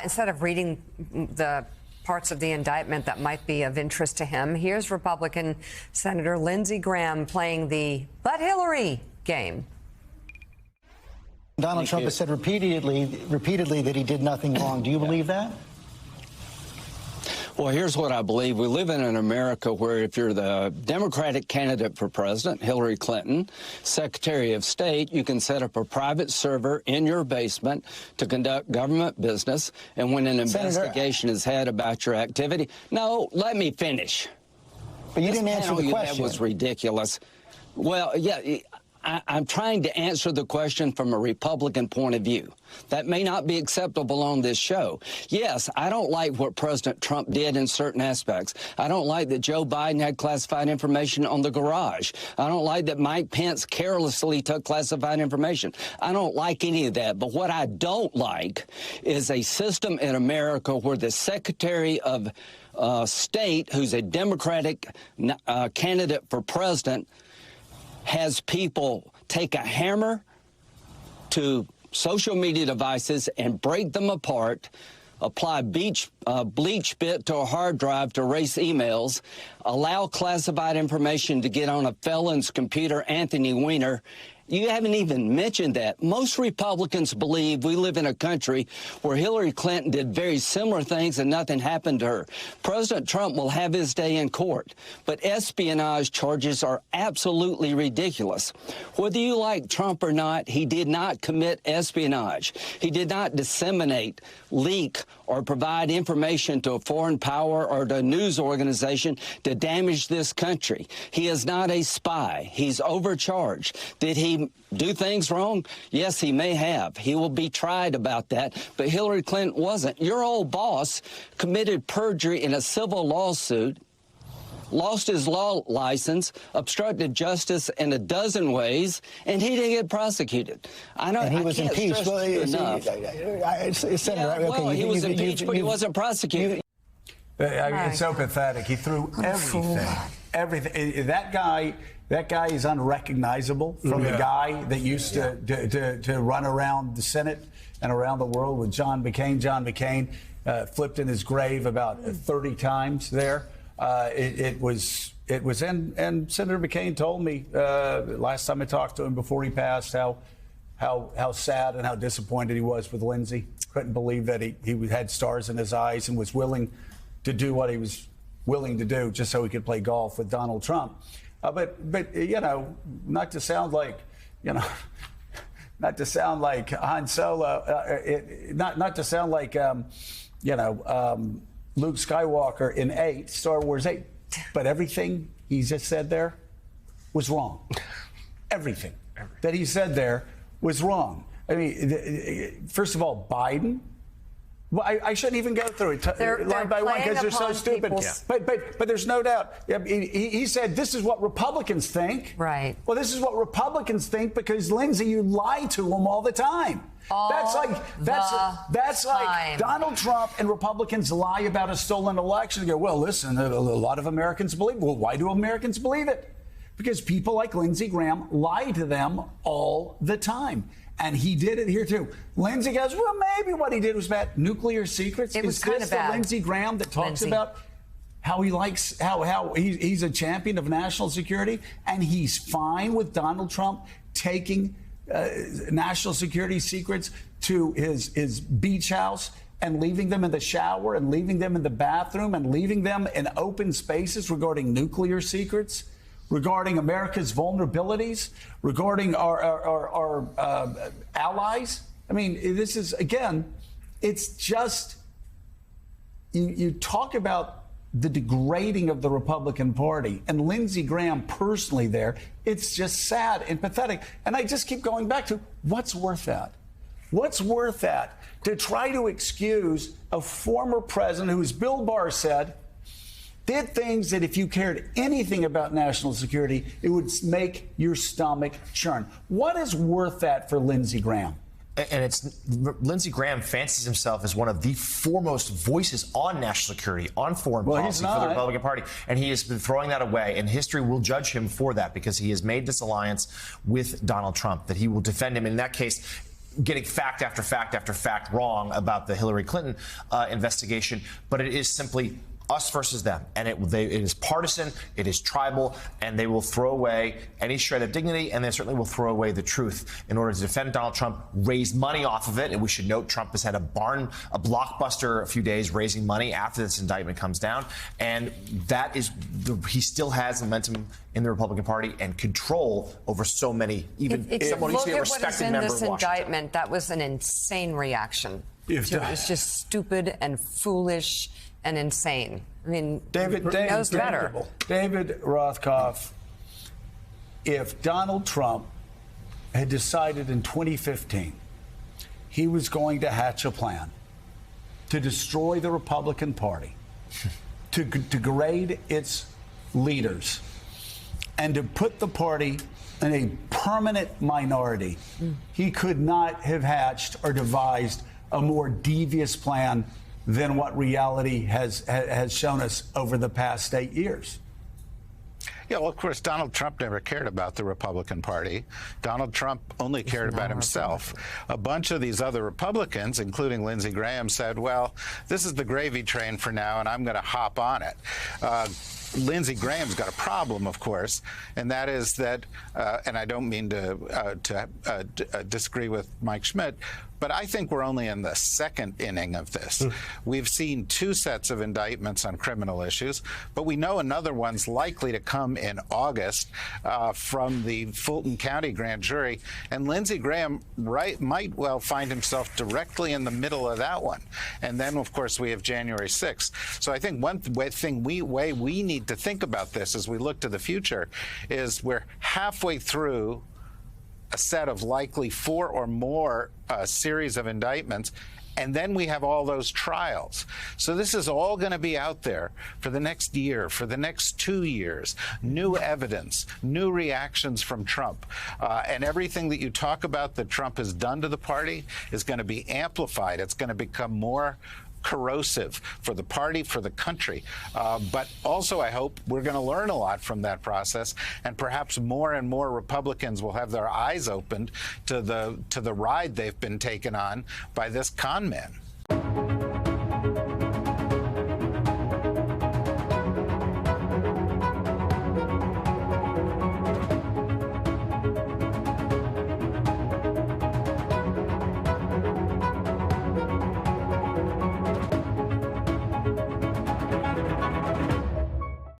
Instead of reading the parts of the indictment that might be of interest to him, here's Republican Senator Lindsey Graham playing the "But Hillary" game. Donald Trump has said repeatedly that he did nothing wrong. Do you believe that? Well, here's what I believe. We live in an America where if you're the Democratic candidate for president, Hillary Clinton, Secretary of State, you can set up a private server in your basement to conduct government business. And when an investigation is had about your activity, no, let me finish. But you didn't answer the question. That was ridiculous. Well, yeah. I'm trying to answer the question from a Republican point of view. That may not be acceptable on this show. Yes, I don't like what President Trump did in certain aspects. I don't like that Joe Biden had classified information on the garage. I don't like that Mike Pence carelessly took classified information. I don't like any of that. But what I don't like is a system in America where the Secretary of State, who's a Democratic candidate for president, has people take a hammer to social media devices and break them apart, apply bleach bit to a hard drive to erase emails, allow classified information to get on a felon's computer, Anthony Weiner. You haven't even mentioned that. Most Republicans believe we live in a country where Hillary Clinton did very similar things and nothing happened to her. President Trump will have his day in court, but espionage charges are absolutely ridiculous. Whether you like Trump or not, he did not commit espionage. He did not disseminate, leak, or provide information to a foreign power or to a news organization to damage this country. He is not a spy. He's overcharged. Did he do things wrong? Yes, he may have. He will be tried about that, but Hillary Clinton wasn't. Your old boss committed perjury in a civil lawsuit, lost his law license, obstructed justice in a dozen ways, and he didn't get prosecuted. I know. And he was impeached. Well, he was impeached, but he wasn't prosecuted. It's so pathetic. He threw everything. That guy is unrecognizable from the guy that used to run around the Senate and around the world with John McCain. John McCain flipped in his grave about 30 times there. It was, and Senator McCain told me last time I talked to him before he passed how sad and how disappointed he was with Lindsey. Couldn't believe that he had stars in his eyes and was willing to do what he was willing to do just so he could play golf with Donald Trump. But you know, not to sound like Han Solo, not to sound like Luke Skywalker in Star Wars 8, but everything he just said there was wrong. Everything that he said there was wrong. I mean, first of all, Biden. Well, I shouldn't even go through it line by line because they're so stupid. But there's no doubt. He said this is what Republicans think. Right. Well, this is what Republicans think because, Lindsey, you lie to them all the time. That's like Donald Trump and Republicans lie about a stolen election. They go, well, listen, a lot of Americans believe. Well, why do Americans believe it? Because people like Lindsey Graham lie to them all the time. And he did it here, too. Lindsey goes, well, maybe what he did was bad. Nuclear secrets? It was kind of bad. Lindsey Graham that talks about how he likes, how he's a champion of national security, and he's fine with Donald Trump taking national security secrets to his beach house and leaving them in the shower and leaving them in the bathroom and leaving them in open spaces regarding nuclear secrets, regarding America's vulnerabilities, regarding our allies. I mean, this is, again, it's just, you talk about the degrading of the Republican Party and Lindsey Graham personally there. It's just sad and pathetic. And I just keep going back to what's worth that? What's worth that? To try to excuse a former president who, as Bill Barr said, did things that if you cared anything about national security, it would make your stomach churn. What is worth that for Lindsey Graham? And Lindsey Graham fancies himself as one of the foremost voices on national security, on foreign policy for the Republican Party. And he has been throwing that away. And history will judge him for that because he has made this alliance with Donald Trump, that he will defend him. In that case, getting fact after fact after fact wrong about the Hillary Clinton investigation, but it is simply us versus them. And it is partisan, it is tribal, and they will throw away any shred of dignity, and they certainly will throw away the truth in order to defend Donald Trump, raise money off of it. And we should note Trump has had a blockbuster a few days raising money after this indictment comes down. And that is, he still has momentum in the Republican Party and control over so many, even someone who's a respected member of Washington. Look at what is in this indictment. That was an insane reaction. It's just stupid and foolish and insane. I mean, David knows better. David Rothkopf, if Donald Trump had decided in 2015 he was going to hatch a plan to destroy the Republican Party, to degrade its leaders, and to put the party in a permanent minority, he could not have hatched or devised a more devious plan than what reality has shown us over the past 8 years. Yeah, well, of course, Donald Trump never cared about the Republican Party. Donald Trump only cared about himself. A bunch of these other Republicans, including Lindsey Graham, said, well, this is the gravy train for now, and I'm going to hop on it. Lindsey Graham's got a problem, of course, and that is that, and I don't mean to disagree with Mike Schmidt, but I think we're only in the second inning of this. We've seen 2 sets of indictments on criminal issues, but we know another one's likely to come in August from the Fulton County grand jury, and Lindsey Graham might well find himself directly in the middle of that one. And then, of course, we have January 6th. So I think one way we need to think about this as we look to the future is we're halfway through a set of likely 4 or more series of indictments, and then we have all those trials. So this is all going to be out there for the next year, for the next 2 years. New evidence, new reactions from Trump. And everything that you talk about that Trump has done to the party is going to be amplified. It's going to become more corrosive for the party, for the country. But also, I hope we're going to learn a lot from that process, and perhaps more and more Republicans will have their eyes opened to the ride they've been taken on by this con man.